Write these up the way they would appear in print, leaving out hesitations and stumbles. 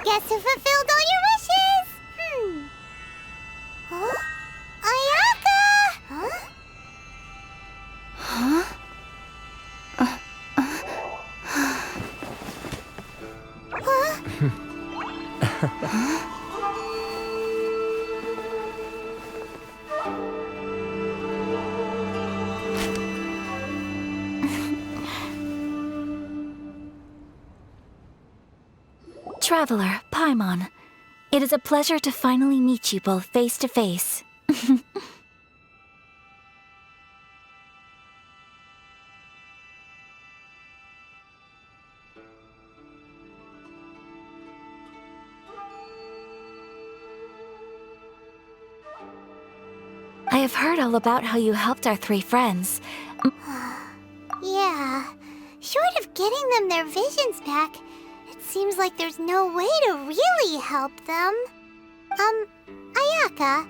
Guess who fulfilled all your wishes? Huh? Ayaka! Huh? Huh? Traveler, Paimon, it is a pleasure to finally meet you both face to face. I have heard all about how you helped our three friends. Yeah, short of getting them their visions back, it seems like there's no way to really help them. Ayaka,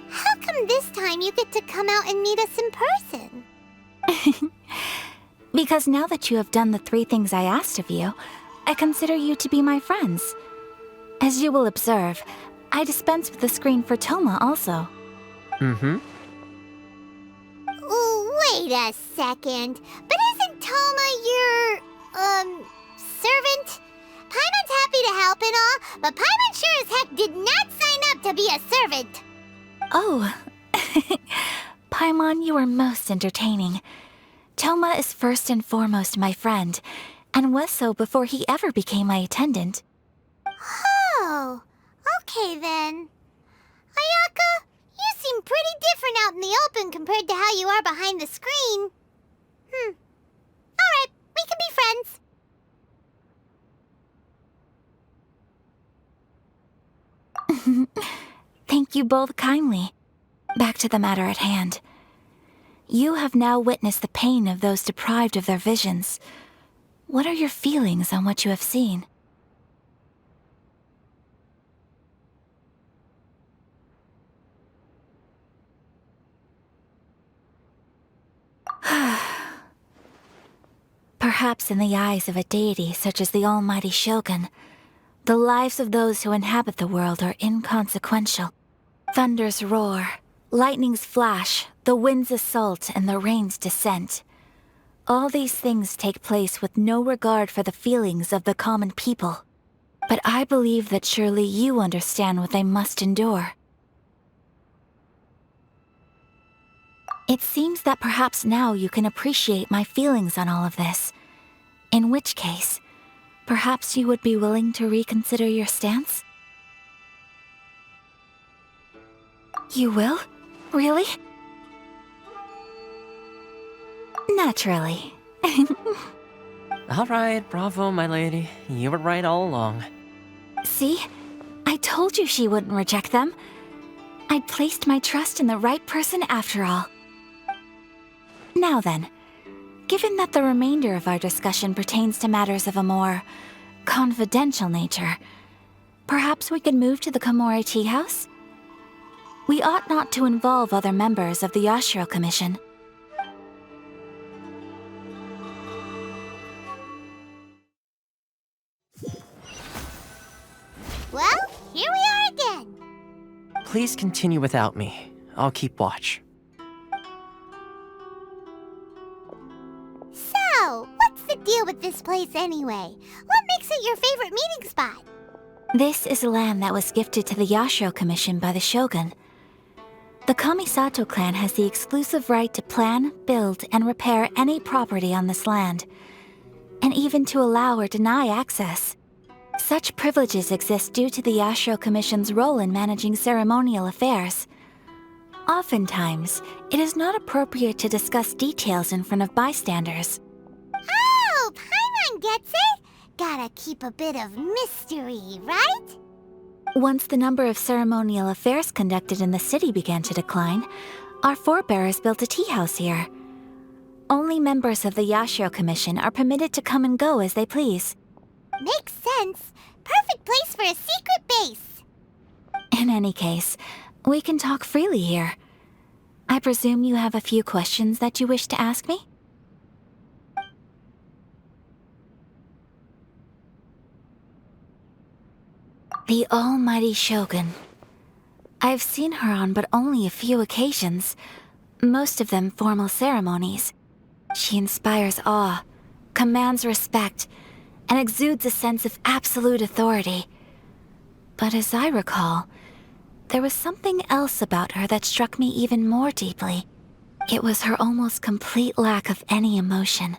how come this time you get to come out and meet us in person? Because now that you have done the three things I asked of you, I consider you to be my friends. As you will observe, I dispense with the screen for Toma also. Wait a second. But isn't Toma your, servant? Paimon's happy to help and all, but Paimon sure as heck did not sign up to be a servant. Oh. Paimon, you are most entertaining. Toma is first and foremost my friend, and was so before he ever became my attendant. Oh, okay then. Ayaka, you seem pretty different out in the open compared to how you are behind the screen. Alright, we can be friends. Thank you both kindly. Back to the matter at hand. You have now witnessed the pain of those deprived of their visions. What are your feelings on what you have seen? Perhaps in the eyes of a deity such as the almighty Shogun, the lives of those who inhabit the world are inconsequential. Thunders roar, lightnings flash, the winds assault, and the rains descent. All these things take place with no regard for the feelings of the common people. But I believe that surely you understand what they must endure. It seems that perhaps now you can appreciate my feelings on all of this. In which case, perhaps you would be willing to reconsider your stance? You will? Really? Naturally. All right, bravo, my lady. You were right all along. See? I told you she wouldn't reject them. I'd placed my trust in the right person after all. Now then, given that the remainder of our discussion pertains to matters of a more confidential nature, perhaps we could move to the Komori Tea House? We ought not to involve other members of the Yashiro Commission. Well, here we are again. Please continue without me. I'll keep watch. So, what's the deal with this place anyway? What makes it your favorite meeting spot? This is land that was gifted to the Yashiro Commission by the Shogun. The Kamisato clan has the exclusive right to plan, build, and repair any property on this land, and even to allow or deny access. Such privileges exist due to the Yashiro Commission's role in managing ceremonial affairs. Oftentimes, it is not appropriate to discuss details in front of bystanders. Oh, Paimon gets it. Gotta keep a bit of mystery, right? Once the number of ceremonial affairs conducted in the city began to decline, our forebears built a tea house here. Only members of the Yashiro Commission are permitted to come and go as they please. Makes sense. Perfect place for a secret base. In any case, we can talk freely here. I presume you have a few questions that you wish to ask me? The almighty Shogun. I've seen her on but only a few occasions, most of them formal ceremonies. She inspires awe, commands respect, and exudes a sense of absolute authority. But as I recall, there was something else about her that struck me even more deeply. It was her almost complete lack of any emotion.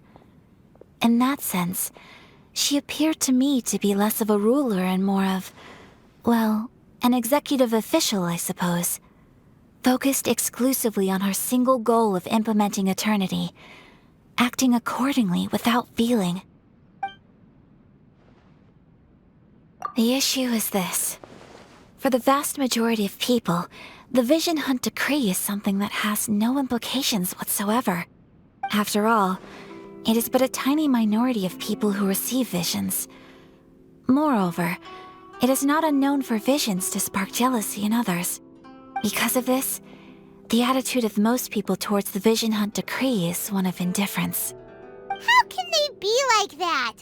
In that sense, she appeared to me to be less of a ruler and more of, well, an executive official, I suppose. Focused exclusively on her single goal of implementing eternity, acting accordingly without feeling. The issue is this. For the vast majority of people, the Vision Hunt Decree is something that has no implications whatsoever. After all, it is but a tiny minority of people who receive visions. Moreover, it is not unknown for visions to spark jealousy in others. Because of this, the attitude of most people towards the Vision Hunt Decree is one of indifference. How can they be like that?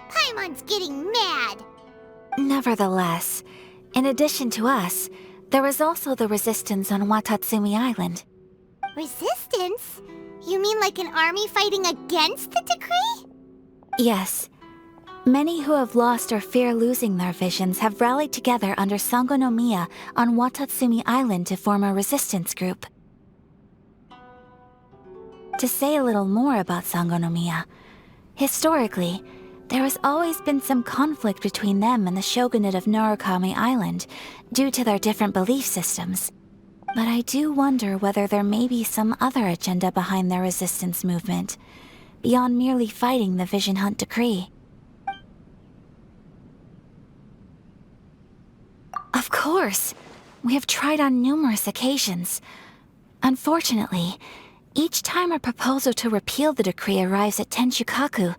Paimon's getting mad. Nevertheless, in addition to us, there is also the resistance on Watatsumi Island. Resistance? You mean like an army fighting against the decree? Yes. Many who have lost or fear losing their visions have rallied together under Sangonomiya on Watatsumi Island to form a resistance group. To say a little more about Sangonomiya, historically, there has always been some conflict between them and the shogunate of Narukami Island due to their different belief systems. But I do wonder whether there may be some other agenda behind their resistance movement, beyond merely fighting the Vision Hunt Decree. Of course! We have tried on numerous occasions. Unfortunately, each time a proposal to repeal the decree arrives at Tenshukaku,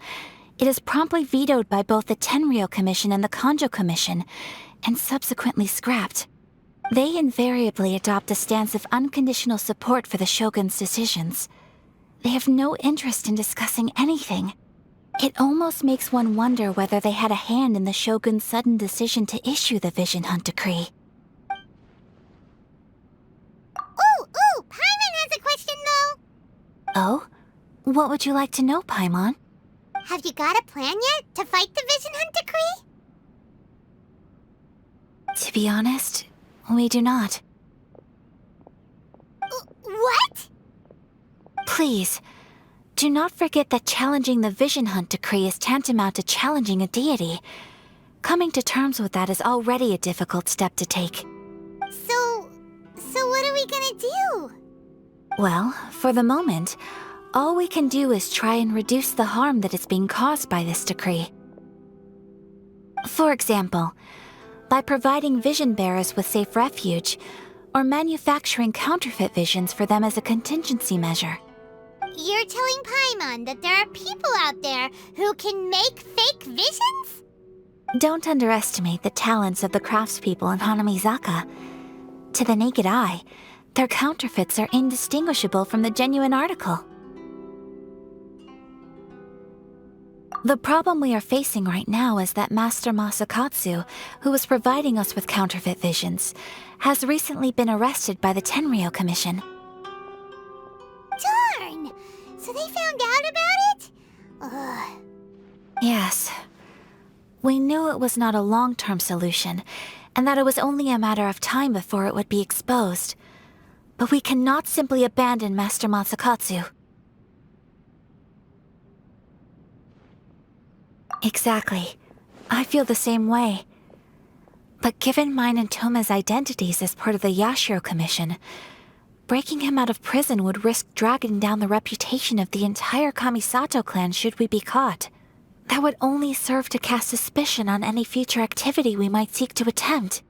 it is promptly vetoed by both the Tenryou Commission and the Kanjo Commission, and subsequently scrapped. They invariably adopt a stance of unconditional support for the Shogun's decisions. They have no interest in discussing anything. It almost makes one wonder whether they had a hand in the Shogun's sudden decision to issue the Vision Hunt Decree. Ooh, Paimon has a question though. Oh? What would you like to know, Paimon? Have you got a plan yet to fight the Vision Hunt Decree? To be honest, we do not. What? Please, do not forget that challenging the Vision Hunt Decree is tantamount to challenging a deity. Coming to terms with that is already a difficult step to take. So what are we gonna do? Well, for the moment, all we can do is try and reduce the harm that is being caused by this decree. For example, by providing vision bearers with safe refuge, or manufacturing counterfeit visions for them as a contingency measure. You're telling Paimon that there are people out there who can make fake visions? Don't underestimate the talents of the craftspeople in Hanamizaka. To the naked eye, their counterfeits are indistinguishable from the genuine article. The problem we are facing right now is that Master Masakatsu, who was providing us with counterfeit visions, has recently been arrested by the Tenryou Commission. Darn! So they found out about it? Ugh. Yes. We knew it was not a long-term solution, and that it was only a matter of time before it would be exposed. But we cannot simply abandon Master Masakatsu. Exactly. I feel the same way. But given mine and Toma's identities as part of the Yashiro Commission, breaking him out of prison would risk dragging down the reputation of the entire Kamisato clan should we be caught. That would only serve to cast suspicion on any future activity we might seek to attempt.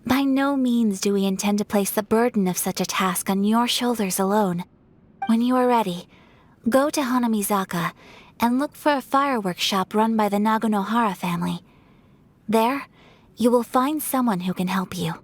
By no means do we intend to place the burden of such a task on your shoulders alone. When you are ready, go to Hanamizaka and look for a fireworks shop run by the Nagonohara family. There, you will find someone who can help you.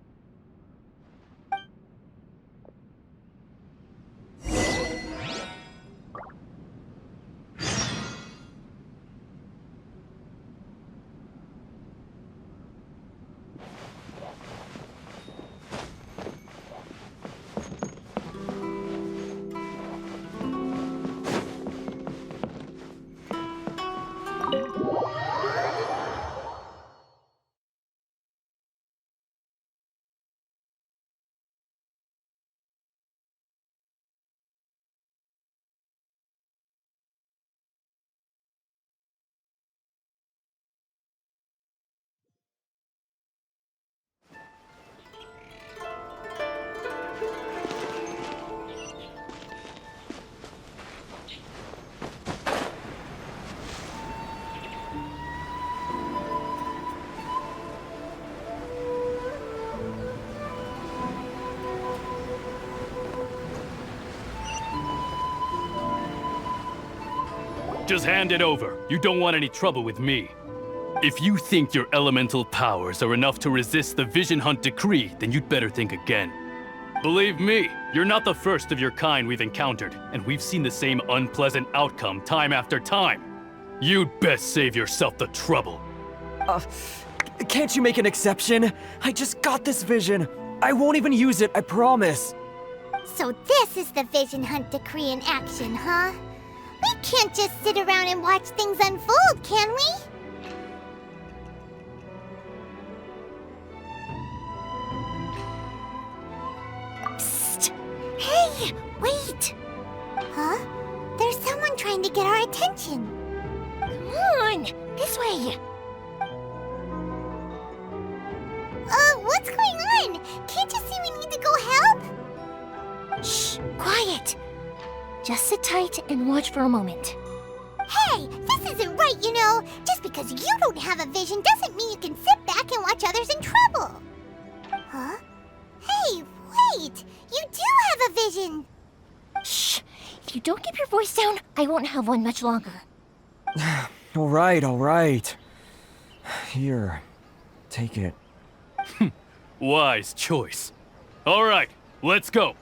Just hand it over. You don't want any trouble with me. If you think your elemental powers are enough to resist the Vision Hunt decree, then you'd better think again. Believe me, you're not the first of your kind we've encountered, and we've seen the same unpleasant outcome time after time. You'd best save yourself the trouble. Can't you make an exception? I just got this vision. I won't even use it, I promise. So this is the Vision Hunt decree in action, huh? We can't just sit around and watch things unfold, can we? Psst! Hey, wait! Huh? There's someone trying to get our attention. Come on, this way. What's going on? Can't you see we need to go help? Shh, quiet. Just sit tight and watch for a moment. Hey, this isn't right, you know. Just because you don't have a vision doesn't mean you can sit back and watch others in trouble. Huh? Hey, wait! You do have a vision! Shh! If you don't keep your voice down, I won't have one much longer. All right. Here, take it. Wise choice. All right, let's go.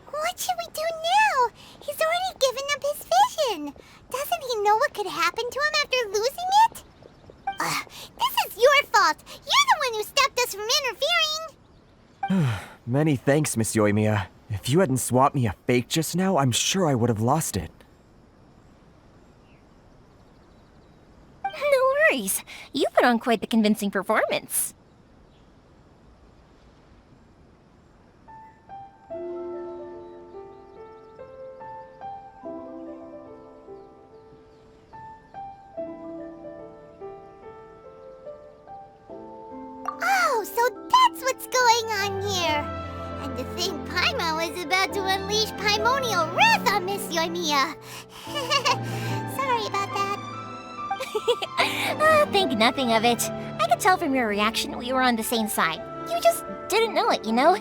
What should we do now? He's already given up his vision. Doesn't he know what could happen to him after losing it? This is your fault. You're the one who stopped us from interfering. Many thanks, Miss Yoimiya. If you hadn't swapped me a fake just now, I'm sure I would have lost it. No worries. You put on quite the convincing performance. Oh, so that's what's going on here. And to think Paimon was about to unleash Paimonial wrath on Miss Yoimiya. Sorry about that. Think nothing of it. I could tell from your reaction we were on the same side. You just didn't know it, you know?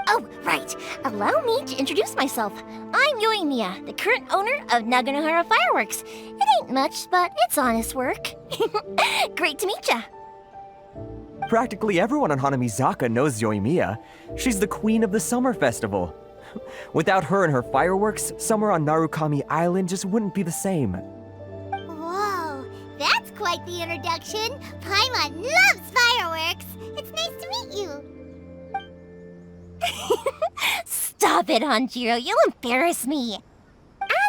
Oh, right. Allow me to introduce myself. I'm Yoimiya, the current owner of Naganohara Fireworks. It ain't much, but it's honest work. Great to meet ya. Practically everyone on Hanamizaka knows Yoimiya. She's the queen of the summer festival. Without her and her fireworks, summer on Narukami Island just wouldn't be the same. Whoa, that's quite the introduction. Paimon loves fireworks. It's nice to meet you. Stop it, Hanjiro. You'll embarrass me.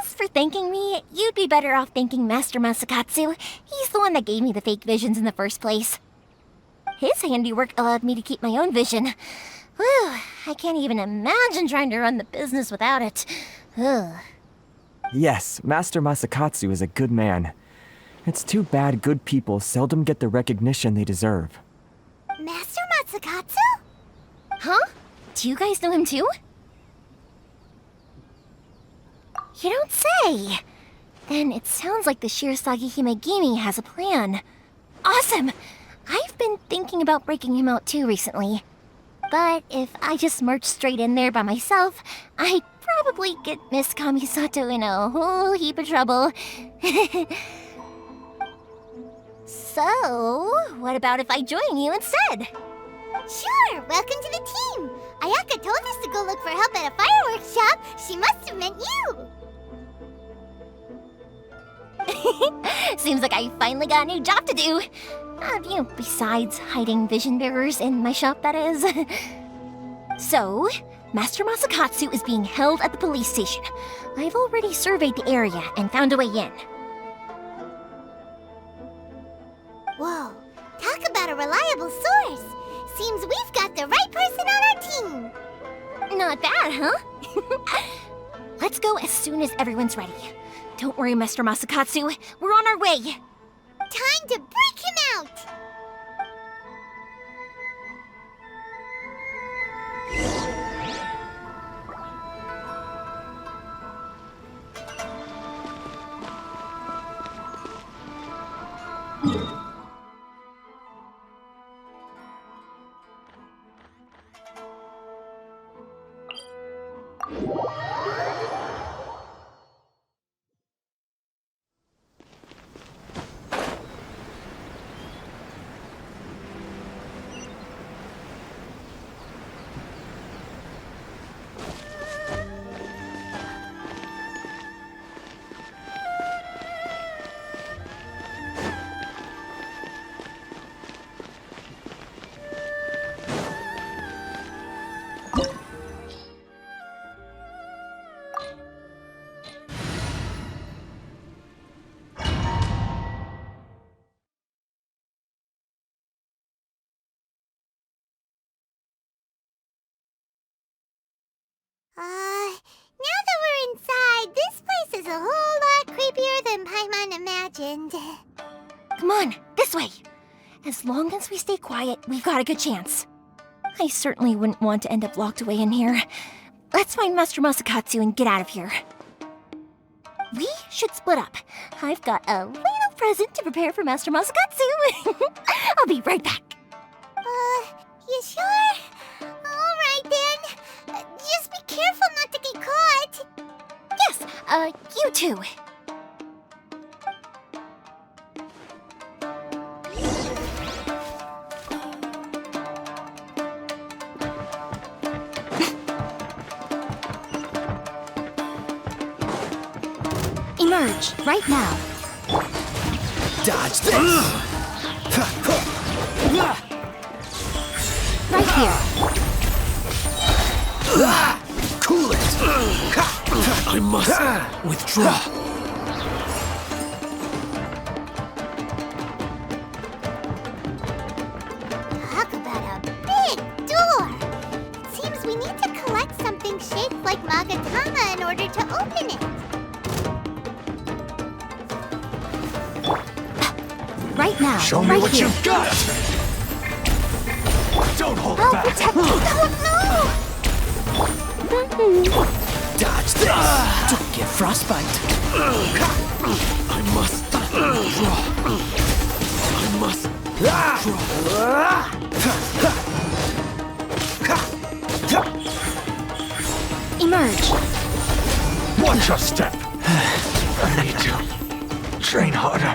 As for thanking me, you'd be better off thanking Master Masakatsu. He's the one that gave me the fake visions in the first place. His handiwork allowed me to keep my own vision. Whew, I can't even imagine trying to run the business without it. Ugh. Yes, Master Masakatsu is a good man. It's too bad good people seldom get the recognition they deserve. Master Matsukatsu? Huh? Do you guys know him too? You don't say! Then it sounds like the Shirasagi Himegimi has a plan. Awesome! I've been thinking about breaking him out too recently. But if I just march straight in there by myself, I'd probably get Miss Kamisato in a whole heap of trouble. So, what about if I join you instead? Sure, welcome to the team. Ayaka told us to go look for help at a fireworks shop. She must have meant you. Seems like I finally got a new job to do. Besides hiding vision bearers in my shop, that is. So, Master Masakatsu is being held at the police station. I've already surveyed the area and found a way in. Whoa, talk about a reliable source. Seems we've got the right person on our team. Not bad, huh? Let's go as soon as everyone's ready. Don't worry, Master Masakatsu. We're on our way. Time to break him out. legend. Come on, this way. As long as we stay quiet, we've got a good chance. I certainly wouldn't want to end up locked away in here. Let's find Master Masakatsu and get out of here. We should split up. I've got a little present to prepare for Master Masakatsu. I'll be right back. You sure? Alright then. Just be careful not to get caught. Yes, you too. Emerge, right now. Dodge this! Right here. Cool it! I must withdraw. Talk about a big door. It seems we need to collect something shaped like Magatama in order to open it. Right now. Show me right what here. you've got! Don't hold I'll back! protect you. Dodge this! Don't get frostbite! I must draw. I must Emerge. watch your step! I need to train harder.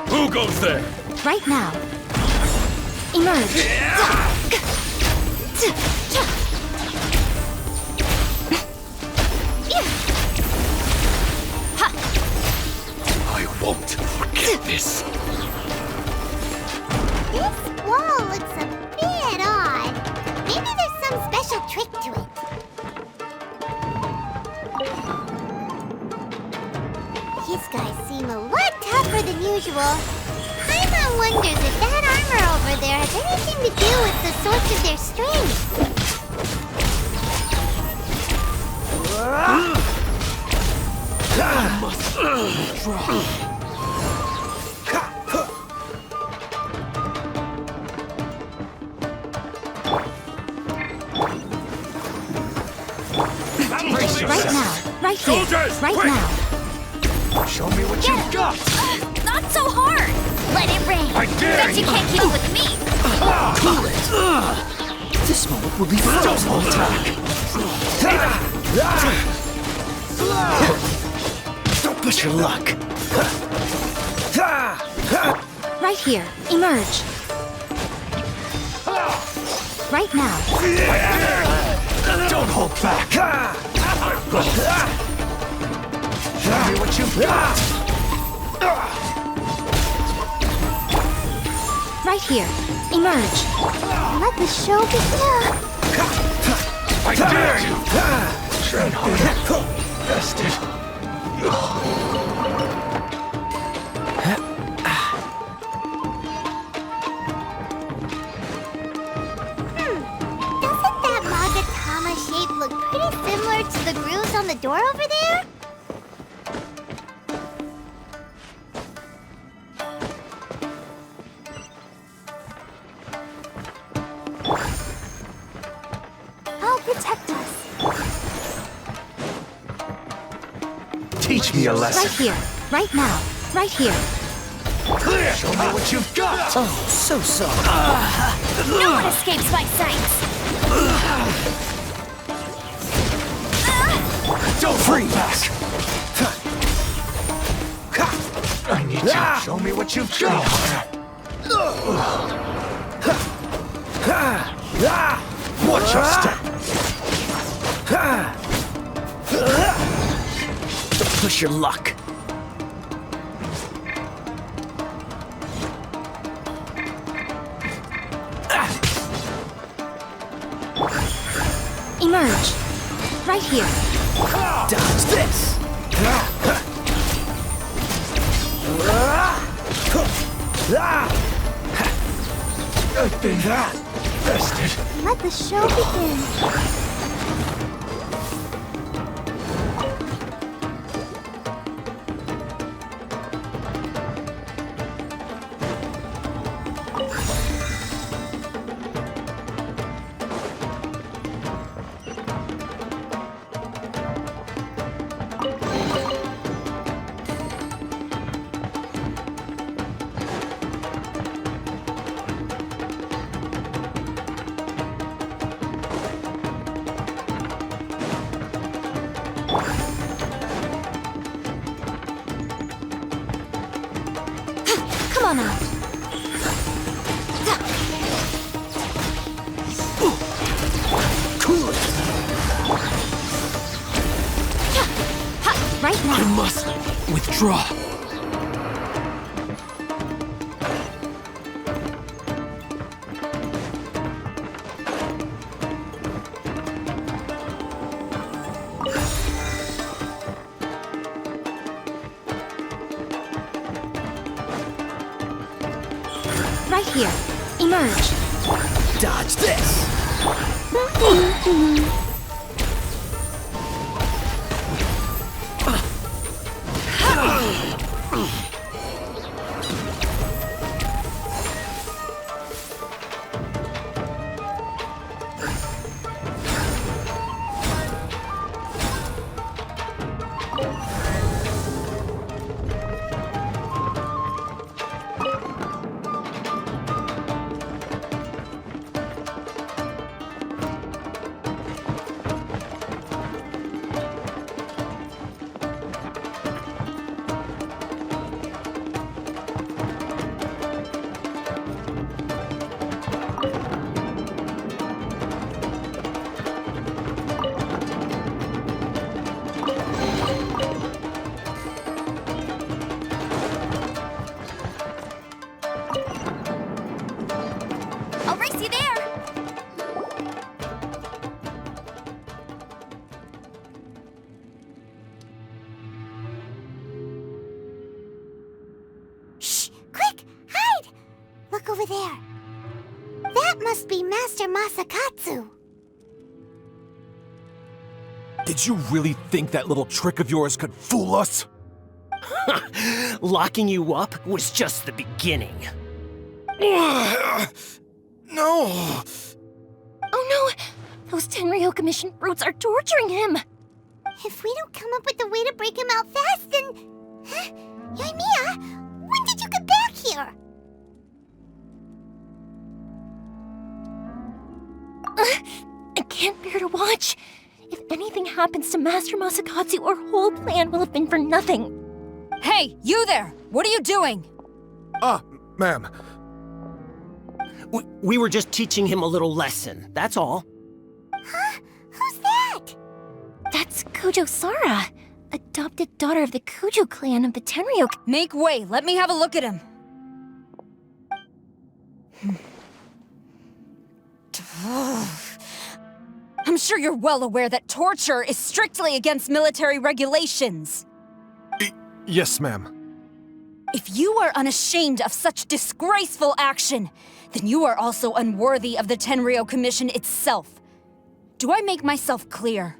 Who goes there? Right now. Emerge. I won't forget this. This wall looks a bit odd. Maybe there's some special trick to it. These guys seem a lot tougher than usual. Paimon wonders if that armor over there has anything to do with the source of their strength. I must draw. Brace Right yourself. now. Right here. Soldiers, Right quick! now. Show me what you've got. Not so hard. Let it rain. I dare Bet you you. can't keep up with me. Cool it. This moment will be frozen on time. Don't push your luck. Right here. Emerge. Right now. Don't hold back. Show me what you've got. Right here. Emerge. Let the show begin. I dare you. Train harder. Bested. Doesn't that Magatama shape look pretty similar to the grooves on the door over there? I'll protect us. Teach me a Right lesson. here. Right now. Right here. Clear. Show me what you've got. Oh, so sorry. No one escapes my sights. Don't freeze. I need you. Show me what you've got. Watch your step. Don't push your luck. Emerge. Right here. Dodge this. I've been that vested. Let the show begin. Come on now. Cool it. Right now. I must withdraw. Right here. Emerge. Dodge this. I'll race you there. Shh! Quick! Hide! Look over there. That must be Master Masakatsu. Did you really think that little trick of yours could fool us? Locking you up was just the beginning. No! Oh no! Those Tenryou Commission brutes are torturing him! If we don't come up with a way to break him out fast, then... Huh? Yoimiya, when did you get back here? I can't bear to watch. If anything happens to Master Masakatsu, our whole plan will have been for nothing. Hey, you there! What are you doing? Ma'am. We were just teaching him a little lesson, that's all. Huh? Who's that? That's Kujo Sara, adopted daughter of the Kujo clan of the Tenryou. Make way, let me have a look at him. I'm sure you're well aware that torture is strictly against military regulations. Yes, ma'am. If you are unashamed of such disgraceful action, then you are also unworthy of the Tenryou Commission itself. Do I make myself clear?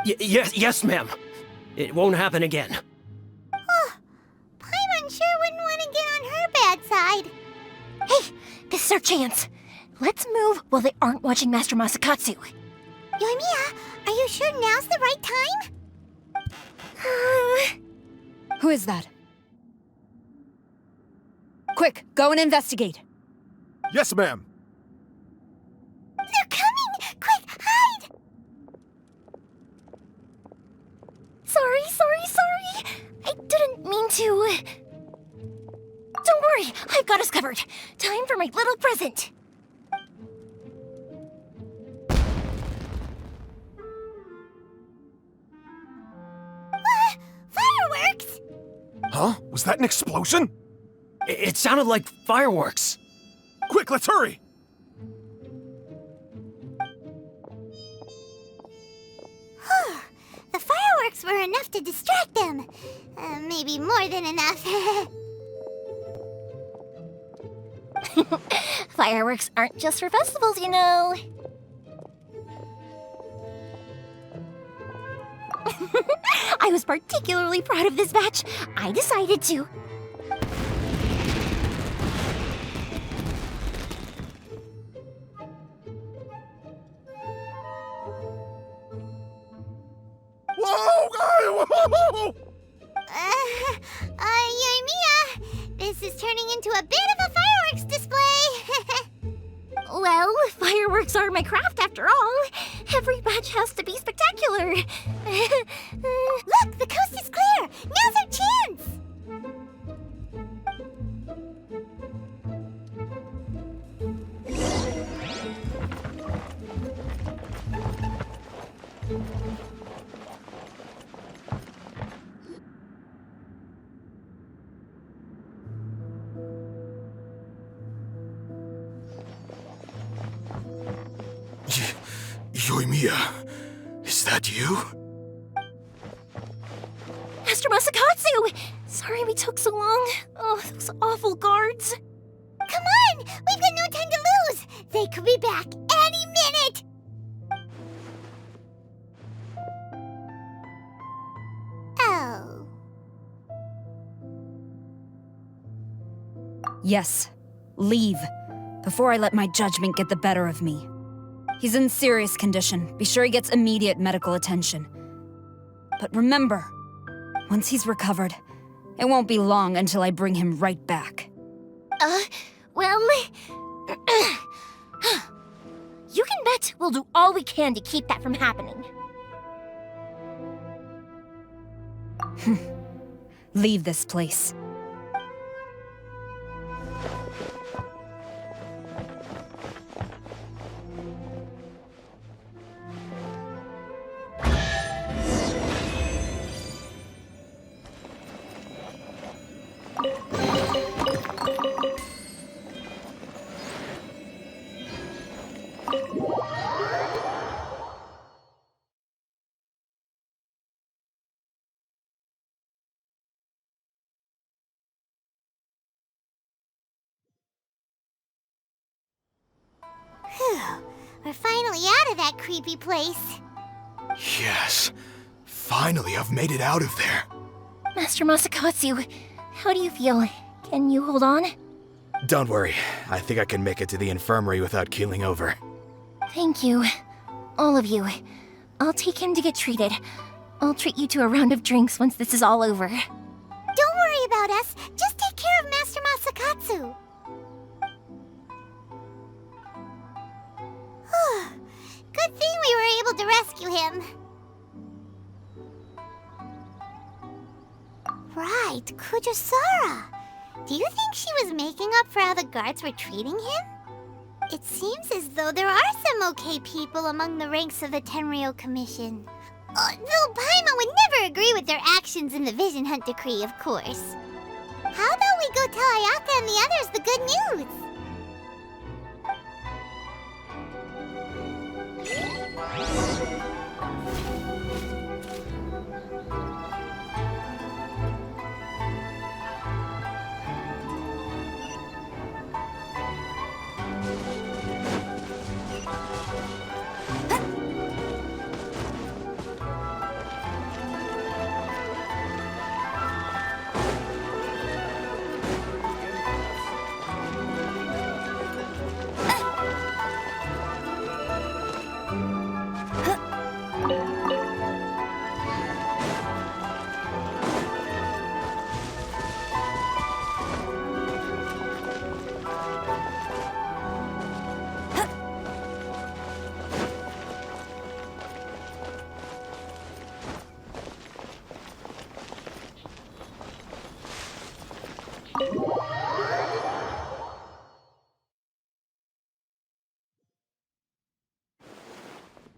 Yes, ma'am. It won't happen again. Oh, Paimon sure wouldn't want to get on her bad side. Hey, this is our chance. Let's move while they aren't watching Master Masakatsu. Yoimiya, are you sure now's the right time? Who is that? Quick, go and investigate. Yes, ma'am. They're coming! Quick, hide! Sorry. I didn't mean to. Don't worry, I've got us covered. Time for my little present. Fireworks! Huh? Was that an explosion? It sounded like fireworks. Quick, let's hurry! The fireworks were enough enough to distract them. Maybe more than enough. Fireworks aren't just for festivals, you know. I was particularly proud of this batch. I decided to. Whoa! Yoimiya, this is turning into a bit of a fireworks display. Well, fireworks are my craft after all. Every batch has to be spectacular. Look, the coast is clear. Now's our chance. Yoimiya, is that you? Master Masakatsu! Sorry we took so long. Oh, those awful guards. Come on! We've got no time to lose! They could be back any minute! Oh. Yes, leave, before I let my judgment get the better of me. He's in serious condition. Be sure he gets immediate medical attention. But remember, once he's recovered, it won't be long until I bring him right back. Well... You can bet we'll do all we can to keep that from happening. Leave this place. Phew. We're finally out of that creepy place. Yes. Finally, I've made it out of there. Master Masakatsu, how do you feel? Can you hold on? Don't worry. I think I can make it to the infirmary without keeling over. Thank you. All of you. I'll take him to get treated. I'll treat you to a round of drinks once this is all over. Don't worry about us. Just take care of Master Masakatsu. Good thing we were able to rescue him. Right, Kujusara. Do you think she was making up for how the guards were treating him? It seems as though there are some okay people among the ranks of the Tenryou Commission. Though Paimon would never agree with their actions in the Vision Hunt Decree, of course. How about we go tell Ayaka and the others the good news?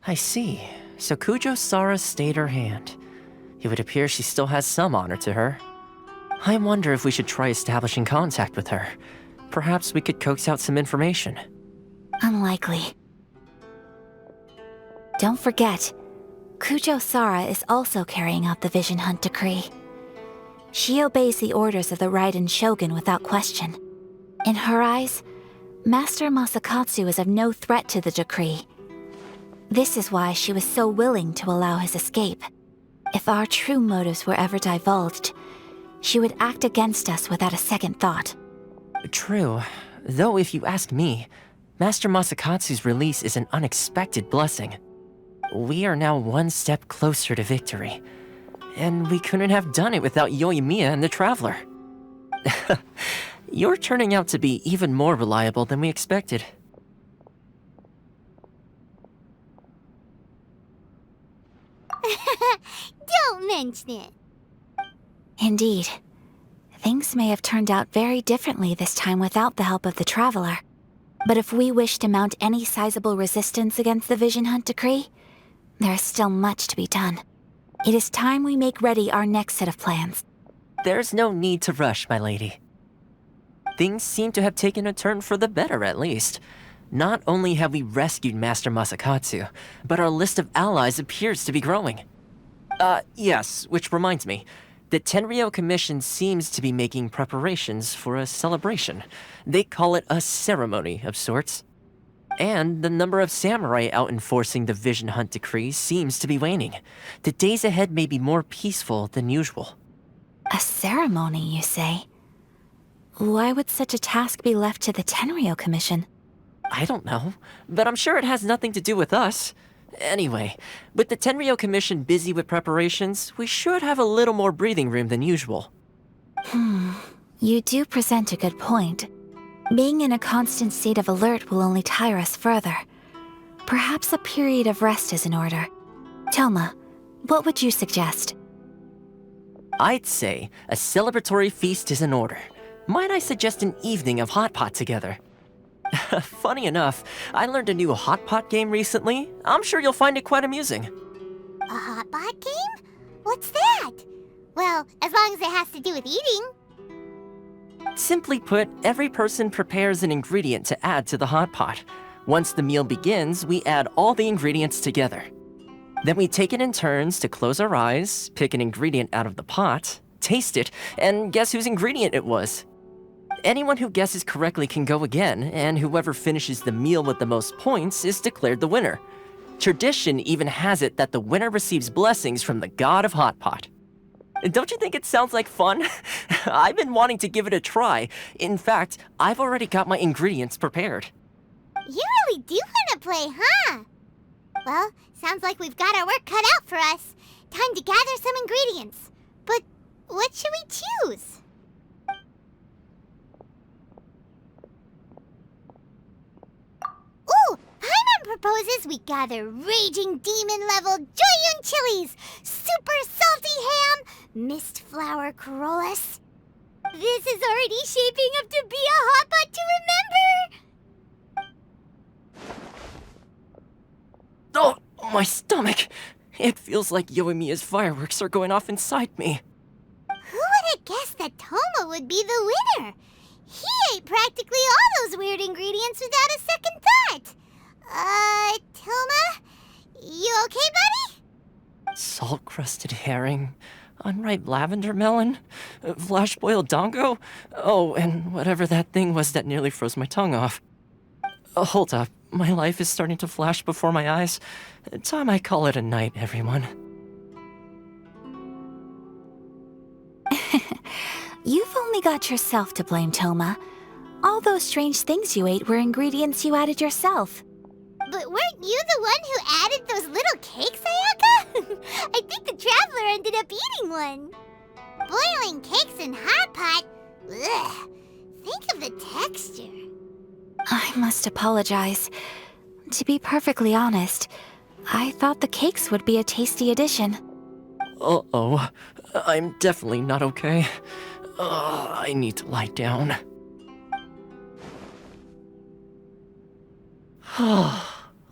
I see. So Kujo-Sara stayed her hand. It would appear she still has some honor to her. I wonder if we should try establishing contact with her. Perhaps we could coax out some information. Unlikely. Don't forget, Kujo Sara is also carrying out the Vision Hunt decree. She obeys the orders of the Raiden Shogun without question. In her eyes, Master Masakatsu is of no threat to the decree. This is why she was so willing to allow his escape. If our true motives were ever divulged, she would act against us without a second thought. True. Though if you ask me, Master Masakatsu's release is an unexpected blessing. We are now one step closer to victory. And we couldn't have done it without Yoimiya and the Traveler. You're turning out to be even more reliable than we expected. Don't mention it. Indeed. Things may have turned out very differently this time without the help of the Traveler. But if we wish to mount any sizable resistance against the Vision Hunt decree, there is still much to be done. It is time we make ready our next set of plans. There's no need to rush, my lady. Things seem to have taken a turn for the better, at least. Not only have we rescued Master Masakatsu, but our list of allies appears to be growing. Yes, which reminds me. The Tenryou Commission seems to be making preparations for a celebration. They call it a ceremony of sorts. And the number of samurai out enforcing the Vision Hunt decree seems to be waning. The days ahead may be more peaceful than usual. A ceremony, you say? Why would such a task be left to the Tenryou Commission? I don't know, but I'm sure it has nothing to do with us. Anyway, with the Tenryou Commission busy with preparations, we should have a little more breathing room than usual. You do present a good point. Being in a constant state of alert will only tire us further. Perhaps a period of rest is in order. Toma, what would you suggest? I'd say a celebratory feast is in order. Might I suggest an evening of hot pot together? Funny enough, I learned a new hot pot game recently. I'm sure you'll find it quite amusing. A hot pot game? What's that? Well, as long as it has to do with eating. Simply put, every person prepares an ingredient to add to the hot pot. Once the meal begins, we add all the ingredients together. Then we take it in turns to close our eyes, pick an ingredient out of the pot, taste it, and guess whose ingredient it was. Anyone who guesses correctly can go again, and whoever finishes the meal with the most points is declared the winner. Tradition even has it that the winner receives blessings from the god of hot pot. Don't you think it sounds like fun? I've been wanting to give it a try. In fact, I've already got my ingredients prepared. You really do want to play, huh? Well, sounds like we've got our work cut out for us. Time to gather some ingredients. But what should we choose? Ooh! Paimon proposes we gather raging demon-level Joyun chilies, super salty ham, mist flower corollas. This is already shaping up to be a hot pot to remember! Oh, my stomach! It feels like Yoimiya's fireworks are going off inside me. Who would have guessed that Toma would be the winner? He ate practically all those weird ingredients without a second thought. Toma? You okay, buddy? Salt-crusted herring, unripe lavender melon, flash-boiled dongo, oh, and whatever that thing was that nearly froze my tongue off. Hold up, my life is starting to flash before my eyes. Time I call it a night, everyone. You've only got yourself to blame, Toma. All those strange things you ate were ingredients you added yourself. But weren't you the one who added those little cakes, Ayaka? I think the Traveler ended up eating one. Boiling cakes in hot pot? Ugh. Think of the texture. I must apologize. To be perfectly honest, I thought the cakes would be a tasty addition. Uh-oh. I'm definitely not okay. I need to lie down.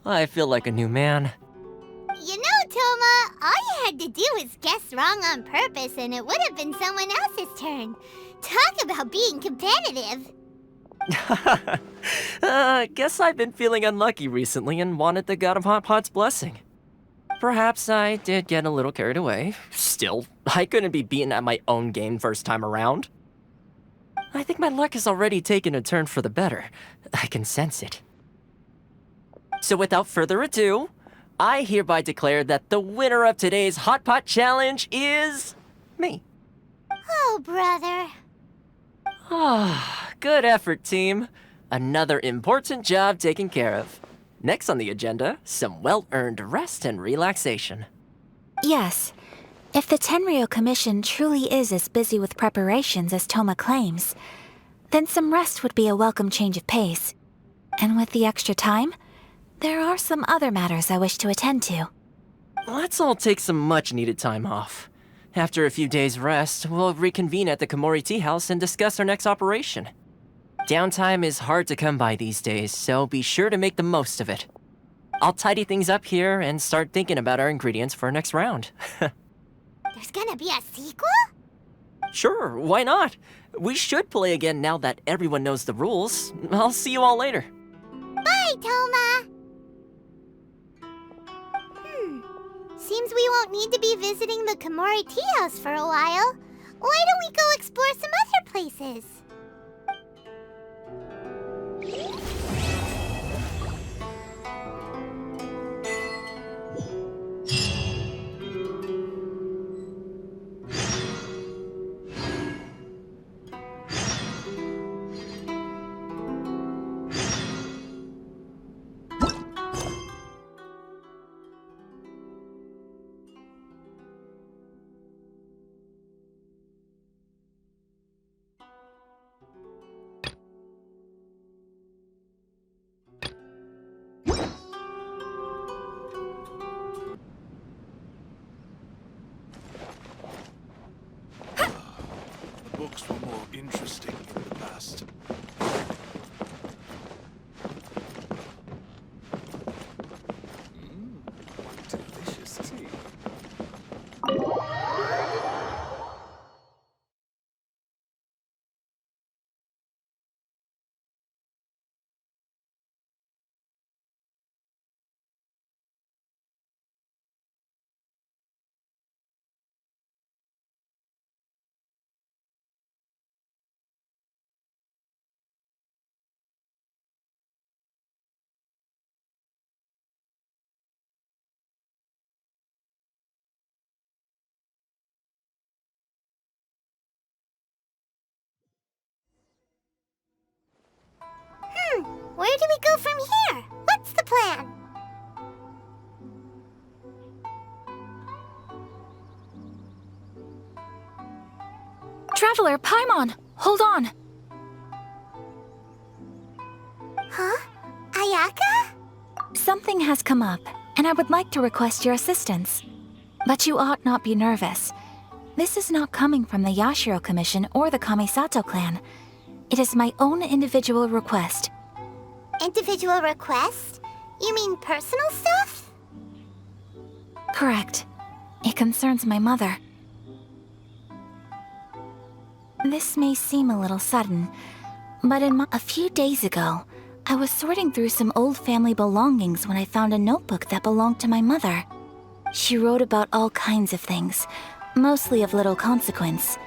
I feel like a new man. You know, Toma, all you had to do was guess wrong on purpose and it would have been someone else's turn. Talk about being competitive. Guess I've been feeling unlucky recently and wanted the God of Hot Pot's blessing. Perhaps I did get a little carried away. Still, I couldn't be beaten at my own game first time around. I think my luck has already taken a turn for the better. I can sense it. So without further ado, I hereby declare that the winner of today's Hot Pot Challenge is... me. Oh, brother. Ah, good effort, team. Another important job taken care of. Next on the agenda, some well-earned rest and relaxation. Yes. If the Tenryou Commission truly is as busy with preparations as Toma claims, then some rest would be a welcome change of pace. And with the extra time, there are some other matters I wish to attend to. Let's all take some much-needed time off. After a few days' rest, we'll reconvene at the Komori Tea House and discuss our next operation. Downtime is hard to come by these days, so be sure to make the most of it. I'll tidy things up here and start thinking about our ingredients for our next round. There's gonna be a sequel? Sure, why not? We should play again now that everyone knows the rules. I'll see you all later. Bye, Toma! Seems we won't need to be visiting the Komori Tea House for a while. Why don't we go explore some other places? Books were more interesting in the past. What delicious tea. Where do we go from here? What's the plan? Traveler, Paimon, hold on. Huh? Ayaka? Something has come up, and I would like to request your assistance. But you ought not be nervous. This is not coming from the Yashiro Commission or the Kamisato clan. It is my own individual request. Individual request? You mean personal stuff? Correct. It concerns my mother. This may seem a little sudden, but a few days ago, I was sorting through some old family belongings when I found a notebook that belonged to my mother. She wrote about all kinds of things, mostly of little consequence.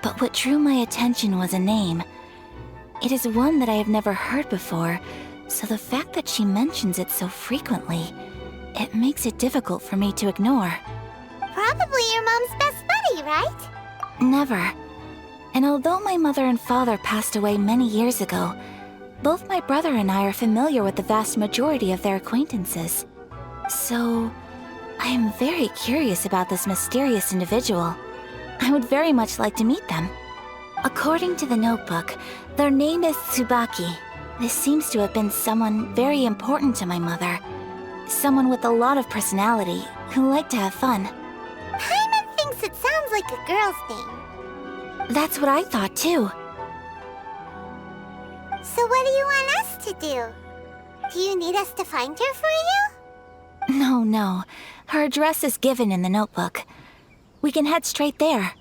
But what drew my attention was a name. It is one that I have never heard before, so the fact that she mentions it so frequently, it makes it difficult for me to ignore. Probably your mom's best buddy, right? Never. And although my mother and father passed away many years ago, both my brother and I are familiar with the vast majority of their acquaintances. So, I am very curious about this mysterious individual. I would very much like to meet them. According to the notebook, their name is Tsubaki. This seems to have been someone very important to my mother. Someone with a lot of personality, who liked to have fun. Paimon thinks it sounds like a girl's name. That's what I thought too. So what do you want us to do? Do you need us to find her for you? No. Her address is given in the notebook. We can head straight there.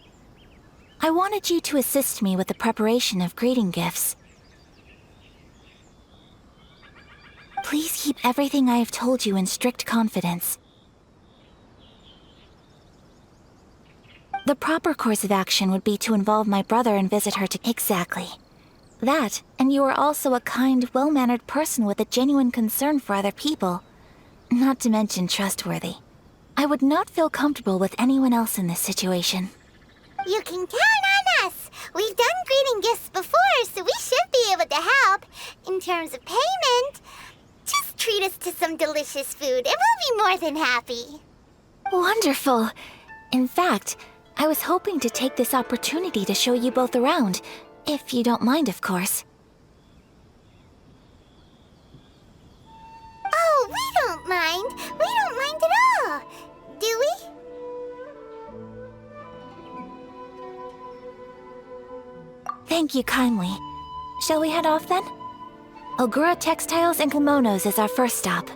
I wanted you to assist me with the preparation of greeting gifts. Please keep everything I have told you in strict confidence. The proper course of action would be to involve my brother and visit her to... Exactly. That, and you are also a kind, well-mannered person with a genuine concern for other people. Not to mention trustworthy. I would not feel comfortable with anyone else in this situation. You can count on us. We've done greeting gifts before, so we should be able to help. In terms of payment, just treat us to some delicious food and we'll be more than happy. Wonderful. In fact, I was hoping to take this opportunity to show you both around, if you don't mind, of course. Oh, we don't mind. We don't mind at all. Do we? Thank you kindly. Shall we head off then? Ogura Textiles and Kimonos is our first stop.